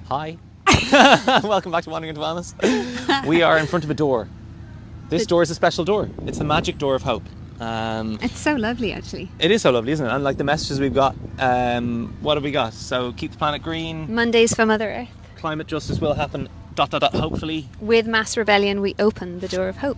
Hi. Welcome back to Wandering into Wellness. We are in front of a door. This door is a special door. It's the magic door of hope. It's so lovely, actually. It is so lovely, isn't it? And like the messages we've got, what have we got? So keep the planet green. Mondays for Mother Earth. Climate justice will happen. ... hopefully. With mass rebellion, we open the door of hope.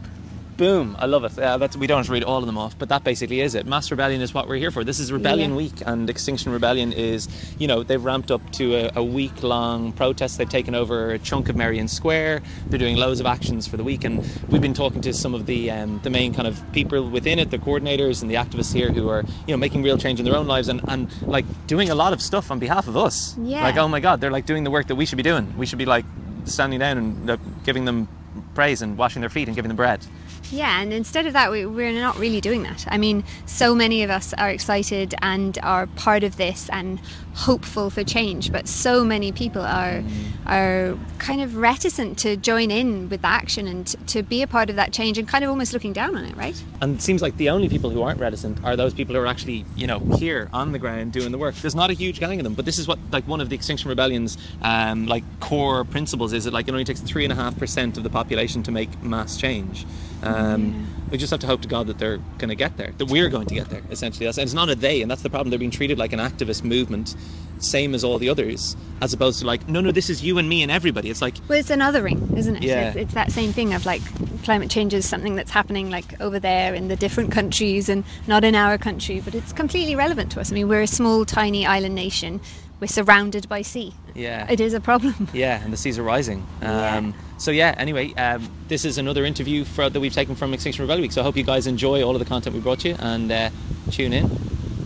Boom, I love it. We don't have to read all of them off, but that basically is it. Mass rebellion is what we're here for. This is Rebellion Week, and Extinction Rebellion is, they've ramped up to a week-long protest. They've taken over a chunk of Merrion Square. They're doing loads of actions for the week, and we've been talking to some of the main kind of people within it, the coordinators and the activists here who are, making real change in their own lives and like doing a lot of stuff on behalf of us. Yeah. Like, oh my God, they're like doing the work that we should be doing. We should be like standing down and giving them praise and washing their feet and giving them bread. Yeah, and instead of that, we're not really doing that. I mean, so many of us are excited and are part of this and hopeful for change, but so many people are kind of reticent to join in with the action and to be a part of that change and kind of almost looking down on it, right? And it seems like the only people who aren't reticent are those people who are actually, here on the ground doing the work. There's not a huge gang of them, but this is what, like, one of the Extinction Rebellion's core principles is. It only takes 3.5% of the population to make mass change. We just have to hope to God that they're going to get there, that we're going to get there, essentially. And it's not a they, and that's the problem. They're being treated like an activist movement, same as all the others, as opposed to like, no, this is you and me and everybody. It's like... Well, it's an othering, isn't it? Yeah. It's that same thing of like, climate change is something that's happening like over there in the different countries and not in our country, but it's completely relevant to us. I mean, we're a small, tiny island nation. We're surrounded by sea. Yeah. It is a problem. Yeah, and the seas are rising. Anyway, this is another interview that we've taken from Extinction Rebellion Week, so I hope you guys enjoy all of the content we brought you, and tune in.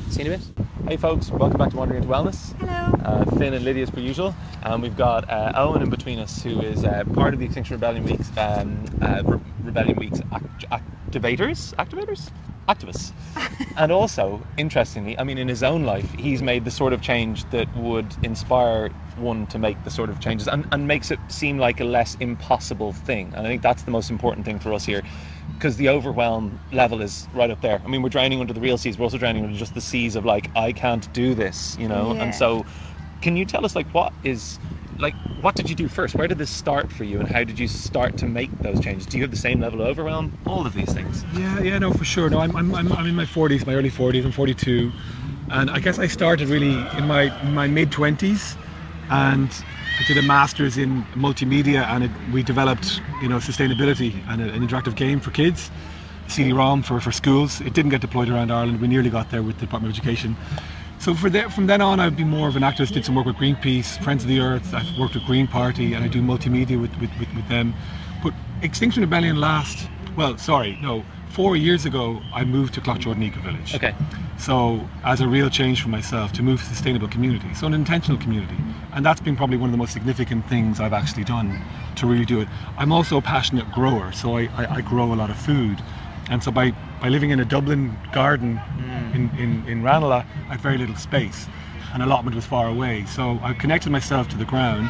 See you in a bit. Hey folks, welcome back to Wandering into Wellness. Hello. Finn and Lydia as per usual, and we've got Eoin in between us, who is part of the Extinction Rebellion Week's activists. And also, interestingly, I mean, in his own life, he's made the sort of change that would inspire one to make the sort of changes and makes it seem like a less impossible thing. And I think that's the most important thing for us here, because the overwhelm level is right up there. I mean, we're drowning under the real seas. We're also drowning under just the seas of like, I can't do this, Yeah. And so can you tell us what did you do first? Where did this start for you, and how did you start to make those changes? Do you have the same level of overwhelm? All of these things. Yeah, no, for sure. No, I'm in my 40s, my early 40s. I'm 42, and I guess I started really in my mid 20s, and I did a master's in multimedia, and we developed sustainability and an interactive game for kids, CD-ROM for schools. It didn't get deployed around Ireland. We nearly got there with the Department of Education. So from then on, I've been more of an activist. Did some work with Greenpeace, Friends of the Earth. I've worked with Green Party, and I do multimedia with them. But Extinction Rebellion 4 years ago, I moved to Cloughjordan Eco Village. Okay. So as a real change for myself, to move to a sustainable community, so an intentional community. And that's been probably one of the most significant things I've actually done to really do it. I'm also a passionate grower, so I grow a lot of food. And so by living in a Dublin garden in Ranelagh, I had very little space, and allotment was far away. So I connected myself to the ground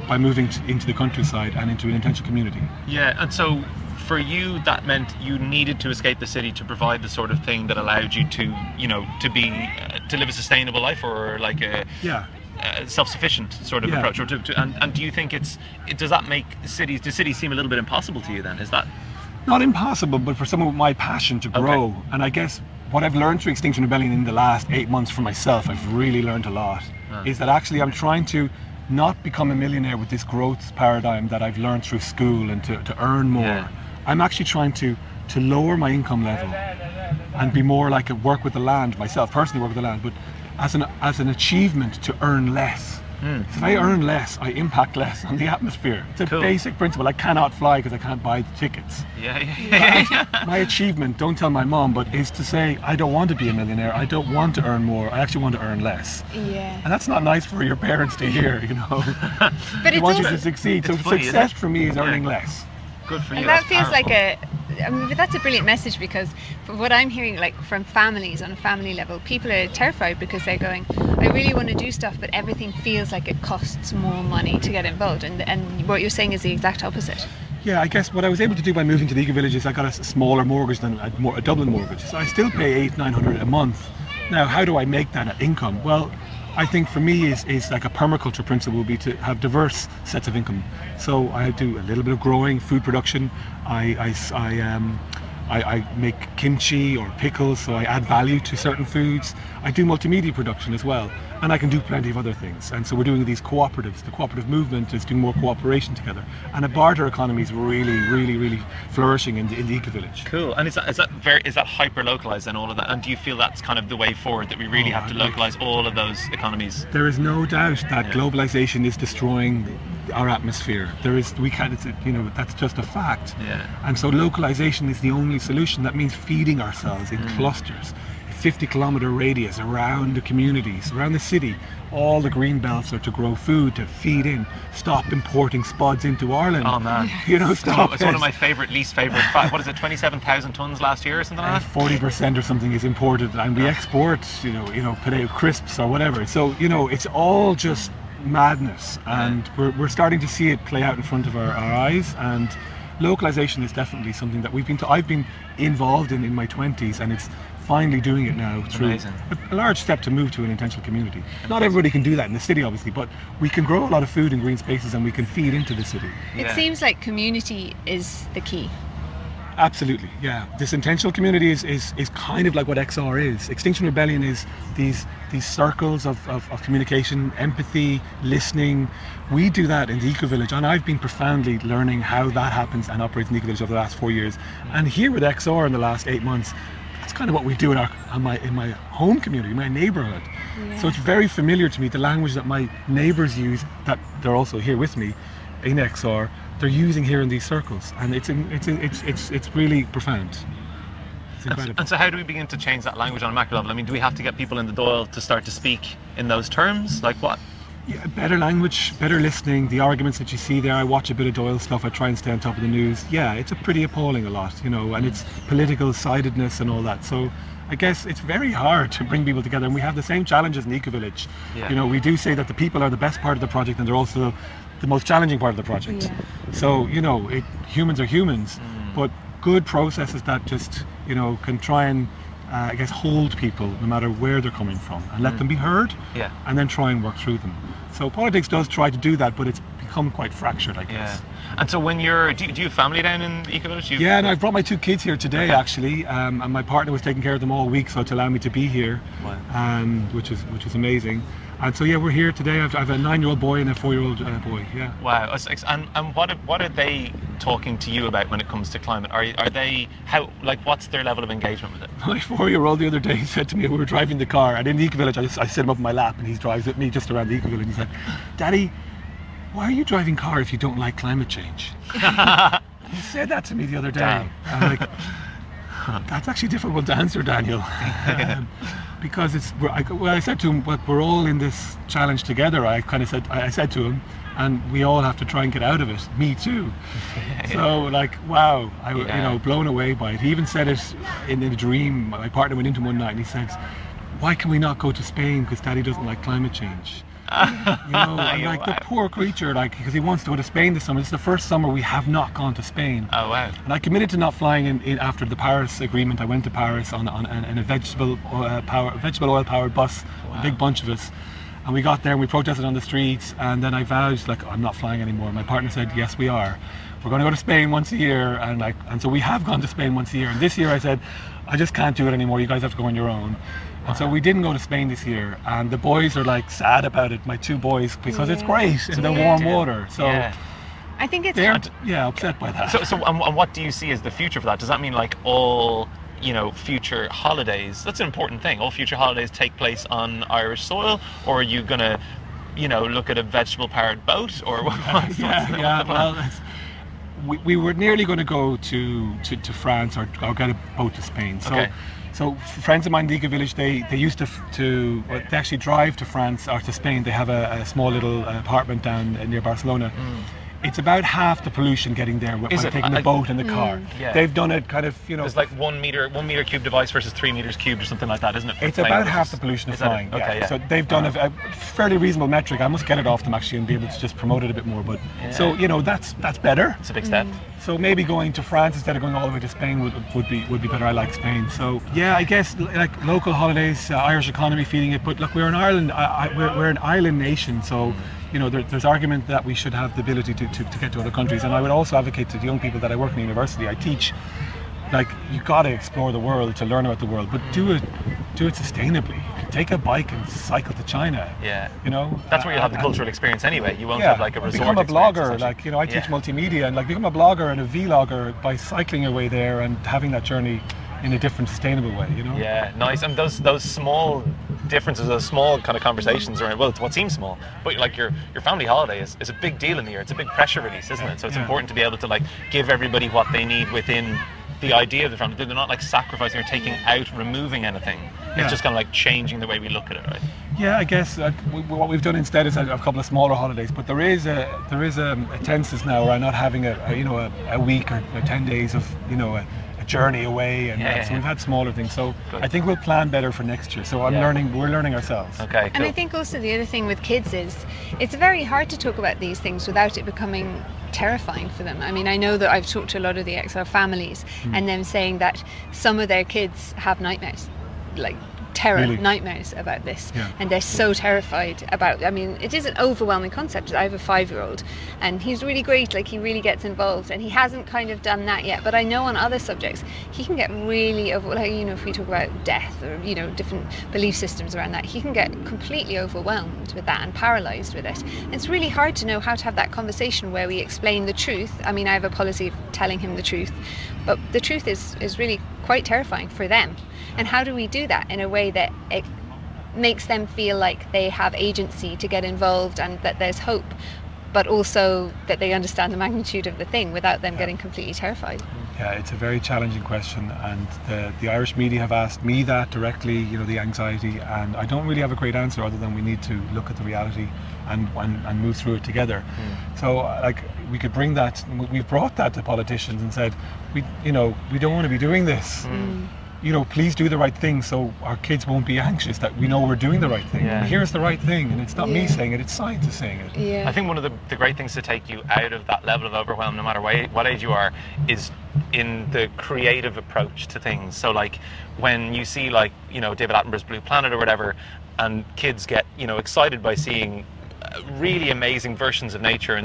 by moving into the countryside and into an intentional community. Yeah, and so for you, that meant you needed to escape the city to provide the sort of thing that allowed you to, to live a sustainable life, or like a self-sufficient sort of approach. And do you think does that make do cities seem a little bit impossible to you then? Is that... Not impossible, but for someone with my passion to grow. Okay. And I guess what I've learned through Extinction Rebellion in the last 8 months for myself, I've really learned a lot, is that actually I'm trying to not become a millionaire with this growth paradigm that I've learned through school and to earn more. Yeah. I'm actually trying to lower my income level and be more like work with the land myself, personally work with the land, but as an achievement to earn less. So if I earn less, I impact less on the atmosphere. It's a basic principle. I cannot fly because I can't buy the tickets. My achievement, don't tell my mom, but is to say, I don't want to be a millionaire. I don't want to earn more. I actually want to earn less. Yeah. And that's not nice for your parents to hear, But they want you to succeed. So funny, success for me is earning less. Good for you. And that feels like but that's a brilliant message, because what I'm hearing, like from families on a family level, people are terrified because they're going, I really want to do stuff, but everything feels like it costs more money to get involved. And what you're saying is the exact opposite. Yeah, I guess what I was able to do by moving to the Eco Village is I got a smaller mortgage than a Dublin mortgage. So I still pay $800-900 a month. Now, how do I make that income? Well, I think for me is like a permaculture principle would be to have diverse sets of income. So I do a little bit of growing, food production. I make kimchi or pickles, so I add value to certain foods. I do multimedia production as well, and I can do plenty of other things. And so we're doing these cooperatives. The cooperative movement is doing more cooperation together, and a barter economy is really flourishing in the eco-village. Cool. And is that hyper localized and all of that? And do you feel that's kind of the way forward, that we really have to localize all of those economies? There is no doubt that globalization is destroying our atmosphere. That's just a fact. Yeah. And so localization is the only solution. That means feeding ourselves in clusters, 50-kilometer radius around the communities, around the city. All the green belts are to grow food, to feed in. Stop importing spuds into Ireland. Oh man, stop. It's one of my least favorite. What is it? 27,000 tons last year or something like that. 40% or something is imported, and we export, potato crisps or whatever. So it's all just madness, and we're starting to see it play out in front of our eyes. And localization is definitely something that I've been involved in my 20s, and it's finally doing it now through a large step to move to an intentional community. Not everybody can do that in the city, obviously, but we can grow a lot of food in green spaces, and we can feed into the city. It seems like community is the key. Absolutely, yeah. This intentional community is kind of like what XR is. Extinction Rebellion is these circles of communication, empathy, listening. We do that in the Eco-Village, and I've been profoundly learning how that happens and operates in the Eco-Village over the last 4 years. And here with XR in the last 8 months, that's kind of what we do in my home community, my neighborhood. Yeah. So it's very familiar to me, the language that my neighbors use, that they're also here with me in XR, they're using here in these circles, and it's really profound. It's incredible. And so how do we begin to change that language on a macro level? I mean, do we have to get people in the Dáil to start to speak in those terms? Like what? Yeah, better language, better listening. The arguments that you see there, I watch a bit of Doyle stuff, I try and stay on top of the news. Yeah, it's a pretty appalling a lot, and it's political sidedness and all that. So I guess it's very hard to bring people together, and we have the same challenges in the Eco-Village. Yeah. We do say that the people are the best part of the project, and they're also the most challenging part of the project. Yeah. So, humans are humans, but good processes that just, can try and hold people no matter where they're coming from, and let them be heard, and then try and work through them. So politics does try to do that, but it's become quite fractured, I guess. Yeah. And so when do you have family down in the Eco-Village? Yeah, and I've brought my 2 kids here today, actually, and my partner was taking care of them all week, so to allow me to be here, which is amazing. And so we're here today. I have a 9-year-old boy and a 4-year-old boy. Yeah. Wow. And what are they talking to you about when it comes to climate? Are they what's their level of engagement with it? My 4-year-old the other day said to me, we were driving the car, and in the Eco-Village, I set him up in my lap, and he drives with me just around the Eco-Village. He said, "Daddy, why are you driving car if you don't like climate change?" He said that to me the other day. Damn. I'm like, that's actually difficult to answer, Daniel. Because I said to him, we're all in this challenge together. I said to him, and we all have to try and get out of it. Me too. So wow, blown away by it. He even said it in a dream. My partner went into him one night and he said, "Why can we not go to Spain? Because Daddy doesn't like climate change." The poor creature, because he wants to go to Spain this summer. This is the first summer we have not gone to Spain. Oh wow! And I committed to not flying in after the Paris agreement. I went to Paris on a vegetable oil powered bus, a big bunch of us, and we got there and we protested on the streets. And then I vowed, I'm not flying anymore. My partner said, "Yes, we are. We're going to go to Spain once a year." And so we have gone to Spain once a year. And this year I said, "I just can't do it anymore. You guys have to go on your own." And so we didn't go to Spain this year, and the boys are sad about it, my 2 boys, because it's great in the warm water. So I think it's they're upset by that. So and what do you see as the future for that? Does that mean all future holidays? That's an important thing. All future holidays take place on Irish soil, or are you gonna look at a vegetable powered boat, or what? Well, we were nearly going to go to France or get a boat to Spain. So friends of mine in the Eco-Village, they used to they actually drive to France or to Spain. They have a small little apartment down near Barcelona. it's about half the pollution getting there by taking the boat and the car. Yeah. They've done it kind of, you know. There's like 1 meter cube device versus 3 meters cubed or something like that, isn't it? It's about half the pollution of flying. Okay, yeah. So they've done a fairly reasonable metric. I must get it off them actually and be able to just promote it a bit more. But so, you know, that's better. It's a big step. So maybe going to France instead of going all the way to Spain would be better. I like Spain. So yeah, I guess like local holidays, Irish economy feeding it. But look, we're in Ireland. We're an island nation, so you know there's argument that we should have the ability to get to other countries. And I would also advocate to the young people that I work in the university. I teach, like, you got to explore the world to learn about the world, but do it sustainably. Take a bike and cycle to China. Yeah. You know, that's where you have the cultural experience anyway. You won't have like a resort. Become a blogger, like, you know, I teach multimedia, and like become a blogger and a vlogger by cycling your way there and having that journey in a different, sustainable way. You know. Yeah, nice. And those small differences, those small kind of conversations around, well, it's what seems small, but like your family holiday is a big deal in the year. It's a big pressure release, isn't it? So it's important to be able to like give everybody what they need within the idea of the family. They're not like sacrificing or taking out, removing anything. It's just kind of like changing the way we look at it, right? Yeah, I guess what we've done instead is a couple of smaller holidays, but there is a tenseness now where I'm not having a week or 10 days of, you know, a journey away, and so we've had smaller things. So good. I think we'll plan better for next year. So we're learning ourselves. Okay, cool. And I think also the other thing with kids is it's very hard to talk about these things without it becoming terrifying for them. I mean, I know that I've talked to a lot of the XR families and them saying that some of their kids have nightmares, like nightmares about this, and they're so terrified about, I mean, it is an overwhelming concept. I have a 5-year-old and he's really great, like he really gets involved, and he hasn't kind of done that yet, but I know on other subjects he can get really like, you know, if we talk about death or, you know, different belief systems around that, he can get completely overwhelmed with that and paralyzed with it. And it's really hard to know how to have that conversation where we explain the truth. I mean, I have a policy of telling him the truth, but the truth is really quite terrifying for them. And how do we do that in a way that it makes them feel like they have agency to get involved and that there's hope, but also that they understand the magnitude of the thing without them getting completely terrified? Yeah, it's a very challenging question, and the Irish media have asked me that directly, you know, the anxiety, and I don't really have a great answer other than we need to look at the reality and move through it together. So like we could bring that, we've brought that to politicians and said, we don't want to be doing this. You know, please do the right thing so our kids won't be anxious that we know we're doing the right thing. Here's the right thing, and it's not me saying it, it's science saying it. I think one of the great things to take you out of that level of overwhelm, no matter what age you are, is in the creative approach to things. So like when you see, like, you know, David Attenborough's Blue Planet or whatever, and kids get, you know, excited by seeing really amazing versions of nature,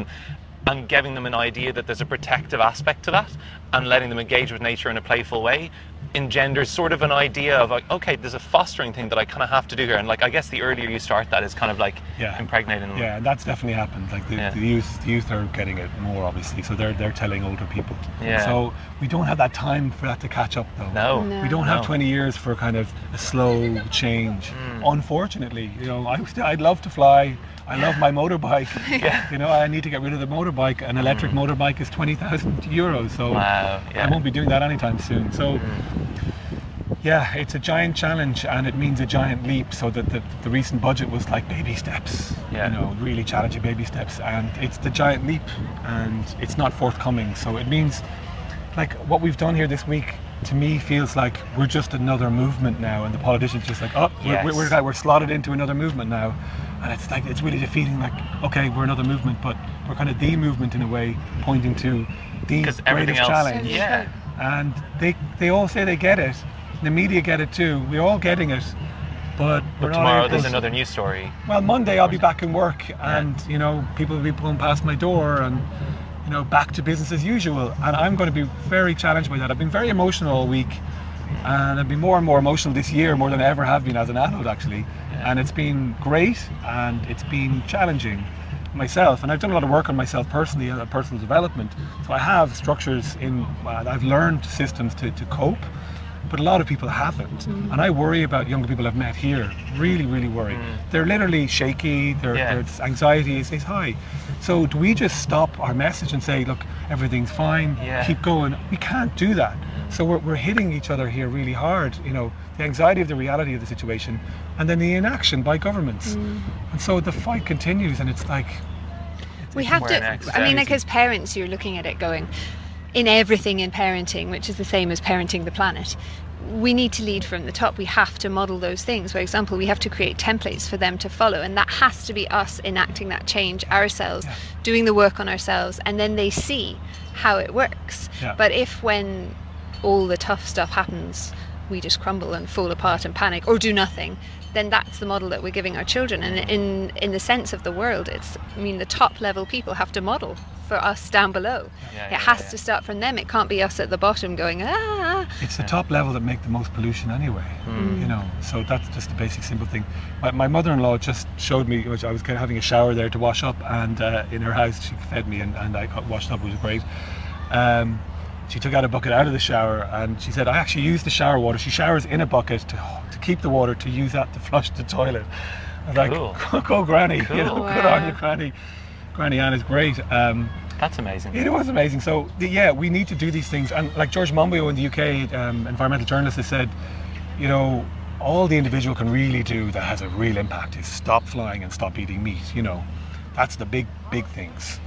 and giving them an idea that there's a protective aspect to that, and letting them engage with nature in a playful way engenders sort of an idea of like, okay, there's a fostering thing that I kind of have to do here. And like, I guess the earlier you start that is kind of like impregnating them. Yeah, and that's definitely happened. Like the youth are getting it more, obviously, so they're telling older people. So we don't have that time for that to catch up, though. No. We don't have 20 years for kind of a slow change. Unfortunately, you know, I'd love to fly. I love my motorbike. You know, I need to get rid of the motorbike. An electric motorbike is 20,000 euros, so I won't be doing that anytime soon. So yeah, it's a giant challenge, and it means a giant leap. So that the recent budget was like baby steps, you know, really challenging baby steps, and it's the giant leap, and it's not forthcoming. So it means, like, what we've done here this week, to me, feels like we're just another movement now, and the politicians just like, we're slotted into another movement now, and it's like, it's really defeating. Like, okay, we're another movement, but we're kind of the movement in a way, pointing to the greatest challenge. And they all say they get it. The media get it too. We're all getting it, but tomorrow there's another news story. Well, Monday I'll be back in work, and you know, people will be pulling past my door, and you know, back to business as usual. And I'm going to be very challenged by that. I've been very emotional all week, and I've been more and more emotional this year, more than I ever have been as an adult, actually. And it's been great, and it's been challenging myself, and I've done a lot of work on myself personally, personal development. So I have structures in, I've learned systems to cope, but a lot of people haven't. And I worry about younger people I've met here, really, really worry. They're literally shaky, their anxiety is high. So do we just stop our message and say, look, everything's fine, keep going? We can't do that. So we're hitting each other here really hard, you know, the anxiety of the reality of the situation, and then the inaction by governments. And so the fight continues, and it's like, We have Where to, next? I mean, Yeah. like as parents, you're looking at it going, in everything in parenting, which is the same as parenting the planet, we need to lead from the top. We have to model those things. For example, we have to create templates for them to follow, and that has to be us enacting that change ourselves, doing the work on ourselves, and then they see how it works. Yeah. But if when all the tough stuff happens, we just crumble and fall apart and panic or do nothing, then that's the model that we're giving our children. And in the sense of the world, it's, I mean, the top level people have to model for us down below. It has to start from them. It can't be us at the bottom going, ah. It's the top level that make the most pollution anyway, you know, so that's just a basic simple thing. My mother-in-law just showed me, which I was kind of having a shower there to wash up, and in her house she fed me and I got washed up, it was great. She took out a bucket out of the shower and she said, I actually use the shower water. She showers in a bucket to keep the water, to use that to flush the toilet. I was Cool. like, go Granny, Cool. you know, good on you, Granny. Granny Ann is great. That's amazing. It was amazing. So we need to do these things. And like George Monbiot in the UK, environmental journalist, has said, you know, all the individual can really do that has a real impact is stop flying and stop eating meat. You know, that's the big things.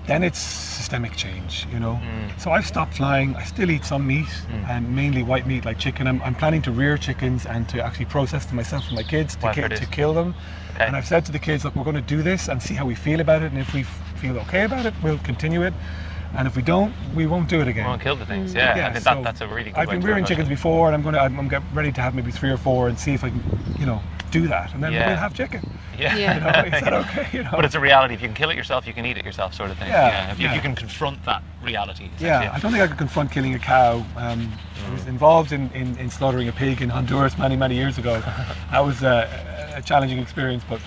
Then it's systemic change, you know. So I've stopped flying. I still eat some meat, and mainly white meat like chicken. I'm planning to rear chickens and to actually process them myself for my kids to kill them. Okay. And I've said to the kids, look, we're going to do this and see how we feel about it. And if we feel okay about it, we'll continue it. And if we don't, we won't do it again. We won't kill the things. Yeah, I think so that's a really good I've way been to rearing approach it. chickens before, and I'm getting ready to have maybe 3 or 4 and see if I can, you know, do that, and then we'll have chicken. Yeah. Yeah. You know, is that okay? You know? But it's a reality. If you can kill it yourself, you can eat it yourself, sort of thing. If you can confront that reality. Yeah, I don't think I could confront killing a cow. I was involved in slaughtering a pig in Honduras many years ago. That was a challenging experience, but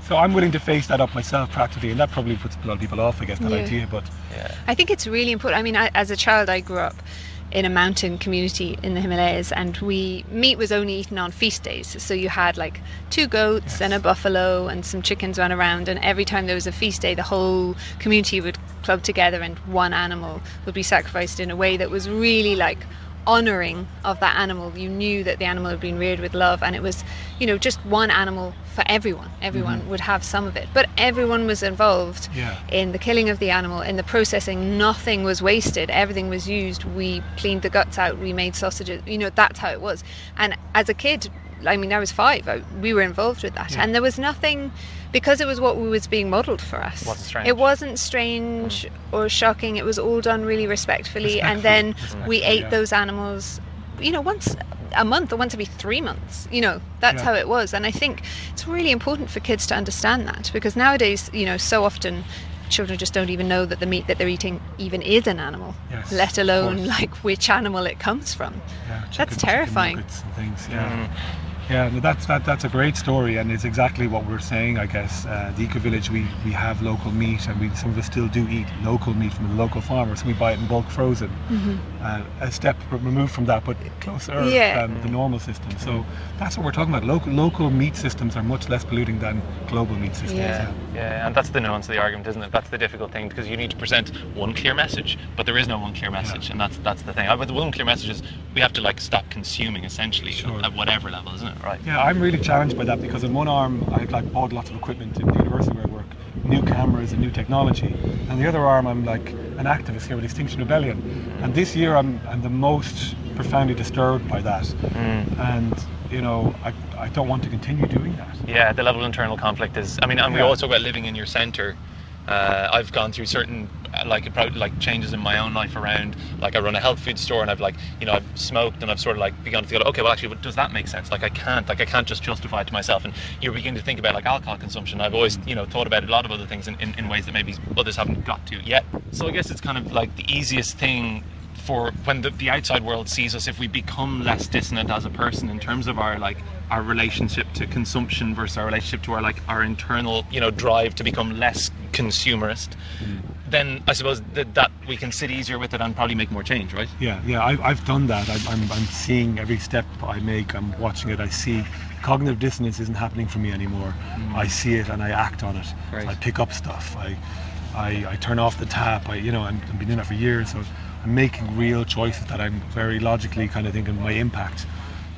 so I'm willing to face that up myself practically, and that probably puts a lot of people off, I guess, that idea. But I think it's really important. I mean, as a child, I grew up in a mountain community in the Himalayas, and meat was only eaten on feast days. So you had like 2 goats and a buffalo and some chickens ran around, and every time there was a feast day, the whole community would club together and one animal would be sacrificed in a way that was really like honouring of that animal. You knew that the animal had been reared with love, and it was, you know, just one animal for everyone. Everyone would have some of it, but everyone was involved in the killing of the animal, in the processing. Nothing was wasted, everything was used. We cleaned the guts out, we made sausages, you know, that's how it was. And as a kid, I mean, I was 5, we were involved with that, and there was nothing, because it was what was being modelled for us. It wasn't strange or shocking. It was all done really respectfully. And then we ate those animals, you know, once a month or once every 3 months. You know, that's how it was. And I think it's really important for kids to understand that, because nowadays, you know, so often children just don't even know that the meat that they're eating even is an animal, let alone like which animal it comes from. That's terrifying. Chicken things, Yeah, no, that's a great story, and it's exactly what we're saying, I guess. The Eco-Village, we have local meat, and some of us still do eat local meat from the local farmers. We buy it in bulk frozen. A step removed from that, but closer than the normal system. So that's what we're talking about. Local meat systems are much less polluting than global meat systems. Yeah, and that's the nuance of the argument, isn't it? That's the difficult thing, because you need to present one clear message, but there is no one clear message, and that's the thing. But the one clear message is we have to like stop consuming, essentially, at whatever level, isn't it? Right. Yeah, I'm really challenged by that, because in one arm I've like bought lots of equipment in the university where I work, new cameras and new technology, and the other arm I'm like an activist here with Extinction Rebellion, and this year I'm the most profoundly disturbed by that, and you know, I don't want to continue doing that. Yeah, the level of internal conflict is, I mean, and we also got living in your centre. I've gone through certain changes in my own life around, like I run a health food store, and I've like, you know, I've smoked, and I've sort of like begun to go, okay, well actually, does that make sense? Like I can't just justify it to myself. And you're beginning to think about like alcohol consumption. I've always, you know, thought about a lot of other things in ways that maybe others haven't got to yet. So I guess it's kind of like the easiest thing for when the outside world sees us, if we become less dissonant as a person in terms of our relationship to consumption versus our relationship to our internal, you know, drive to become less consumerist, then I suppose that we can sit easier with it and probably make more change, right? Yeah, I've done that. I'm seeing every step I make. I'm watching it. I see cognitive dissonance isn't happening for me anymore. I see it and I act on it. Right. I pick up stuff. I turn off the tap. I've been doing that for years. So I'm making real choices that I'm very logically kind of thinking my impact,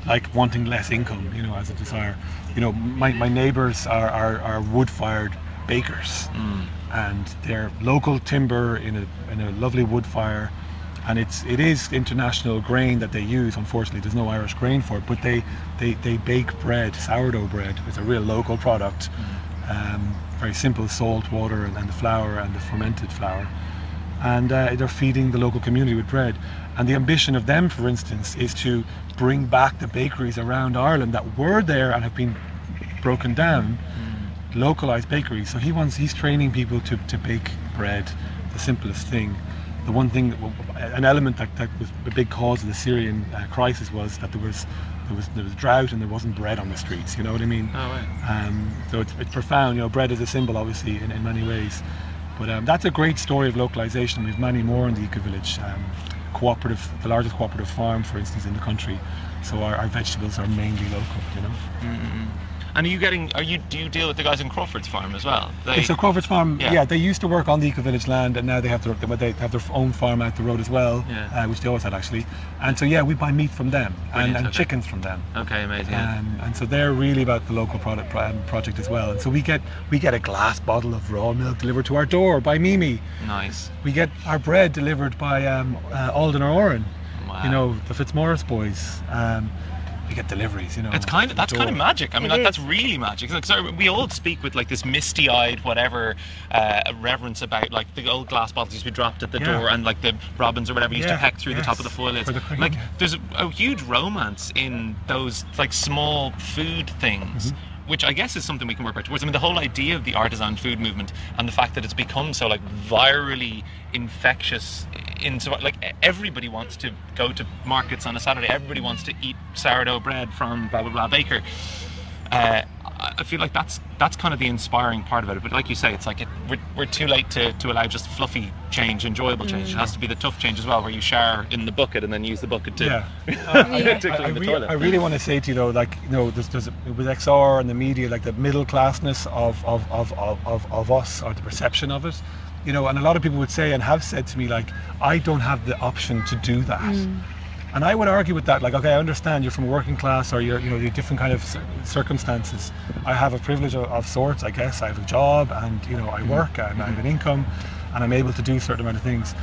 like wanting less income, you know, as a desire. You know, my neighbours are wood-fired bakers, and they're local timber in a lovely wood fire, and it is international grain that they use. Unfortunately, there's no Irish grain for it, but they bake bread, sourdough bread. It's a real local product. Very simple: salt, water, and the flour, and the fermented flour. And they're feeding the local community with bread. And the ambition of them, for instance, is to bring back the bakeries around Ireland that were there and have been broken down, localized bakeries. So he's training people to bake bread, the simplest thing. The one thing, an element that was a big cause of the Syrian crisis was that there was drought and there wasn't bread on the streets. You know what I mean? Oh, right. So it's profound. You know, bread is a symbol, obviously, in many ways. But that's a great story of localization. We have many more in the eco-village. Cooperative, the largest cooperative farm, for instance, in the country. So our vegetables are mainly local. You know. Mm-hmm. And do you deal with the guys in Crawford's farm as well? So Crawford's farm, they used to work on the eco-village land, and now they have their own farm out the road as well, which they always had actually. And so we buy meat from them and chickens from them. Okay, amazing. And so they're really about the local project as well. And so we get a glass bottle of raw milk delivered to our door by Mimi. Nice. We get our bread delivered by Alden or Oren. Wow. You know, the Fitzmaurice boys. We get deliveries, you know. That's kind of magic. I mean, that's really magic. Like, so we all speak with like this misty-eyed, whatever, reverence about like the old glass bottles used to be dropped at the door, and like the robins or whatever used to peck through the top of the foil lids. Like, there's a huge romance in those like small food things. Which I guess is something we can work back towards. I mean, the whole idea of the artisan food movement and the fact that it's become so like virally infectious. Like everybody wants to go to markets on a Saturday. Everybody wants to eat sourdough bread from blah blah blah baker. I feel like that's kind of the inspiring part about it. But like you say, it's like we're too late to allow just fluffy change, enjoyable change. It has to be the tough change as well, where you shower in the bucket and then use the bucket to to clean the toilet. I really want to say to you though, like, you know, there's with XR and the media, like the middle classness of us, or the perception of it. You know, and a lot of people would say and have said to me, like, I don't have the option to do that. And I would argue with that, like, okay, I understand you're from a working class, or you're different kind of circumstances. I have a privilege of sorts, I guess. I have a job, and, you know, I work, and I have an income, and I'm able to do a certain amount of things.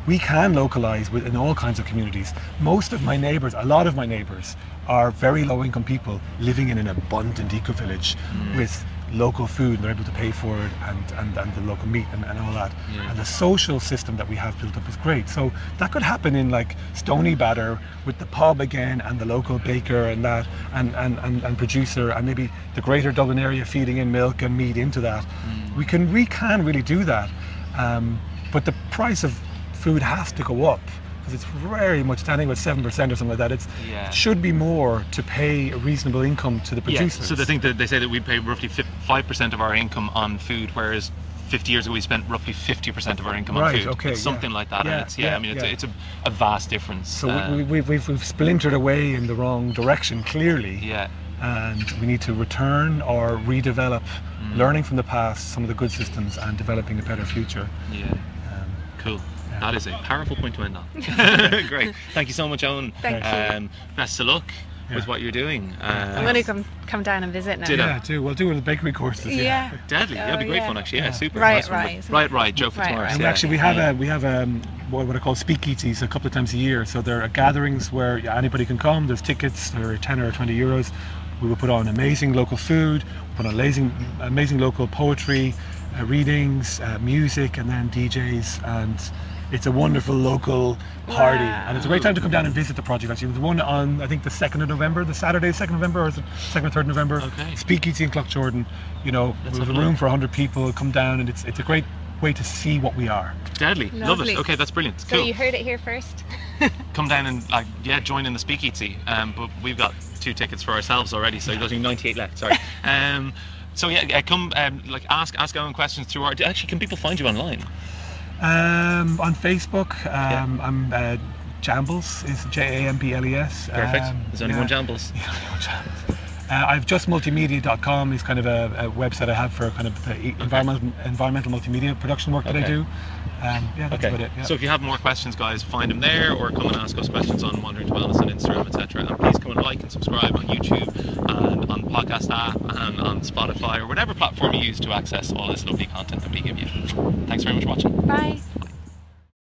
We can localize in all kinds of communities. Most of my neighbors, a lot of my neighbors, are very low income people living in an abundant eco-village with local food. They're able to pay for it, and the local meat and all that. And the social system that we have built up is great. So that could happen in like Stoneybatter with the pub again, and the local baker and that, and producer, and maybe the greater Dublin area feeding in milk and meat into that. We can really do that. But the price of food has to go up, because it's very much standing with 7% or something like that. It should be more to pay a reasonable income to the producers. So they say that we pay roughly 5% of our income on food, whereas 50 years ago we spent roughly 50% of our income on food. Okay, it's something like that. And it's a vast difference. So we've splintered away in the wrong direction, clearly. And we need to return or redevelop, learning from the past, some of the good systems, and developing a better future. Cool. That is a powerful point to end on. Great. Thank you so much, Eoin. Thank you. Best of luck with what you're doing. I'm going to come down and visit now. We'll do the bakery courses. Deadly. That'd be great fun, actually. Yeah, super. Right. Joe Fitzmaurice. And actually, we have what I call speakeasies a couple of times a year. So there are gatherings where anybody can come. There's tickets. They're 10 or 20 euros. We will put on amazing local food, put on amazing local poetry, readings, music, and then DJs, and it's a wonderful local party. And it's a great time to come down and visit the project. Actually, there's one on, I think, the 2nd of November, the Saturday, 2nd of November, or is it 2nd or 3rd of November? Speakeasy in Cloughjordan. You know, we have a room for 100 people. Come down, and it's a great way to see what we are. Deadly. Love it. Okay, that's brilliant. So you heard it here first. Come down and join in the speakeasy. But we've got 2 tickets for ourselves already, so there's only 98 left. Sorry. So come ask Eoin questions through our. Actually, can people find you online? On Facebook, I'm Jambles, is Jambles. Perfect. There's only one Jambles. I've justmultimedia.com is kind of a website I have for kind of the environmental multimedia production work that I do. That's about it. So if you have more questions, guys, find them there, or come and ask us questions on Wandering to Wellness on Instagram, etc. And please come and like and subscribe on YouTube and on podcast. podcast app and on Spotify or whatever platform you use to access all this lovely content that we give you. Thanks very much for watching. Bye.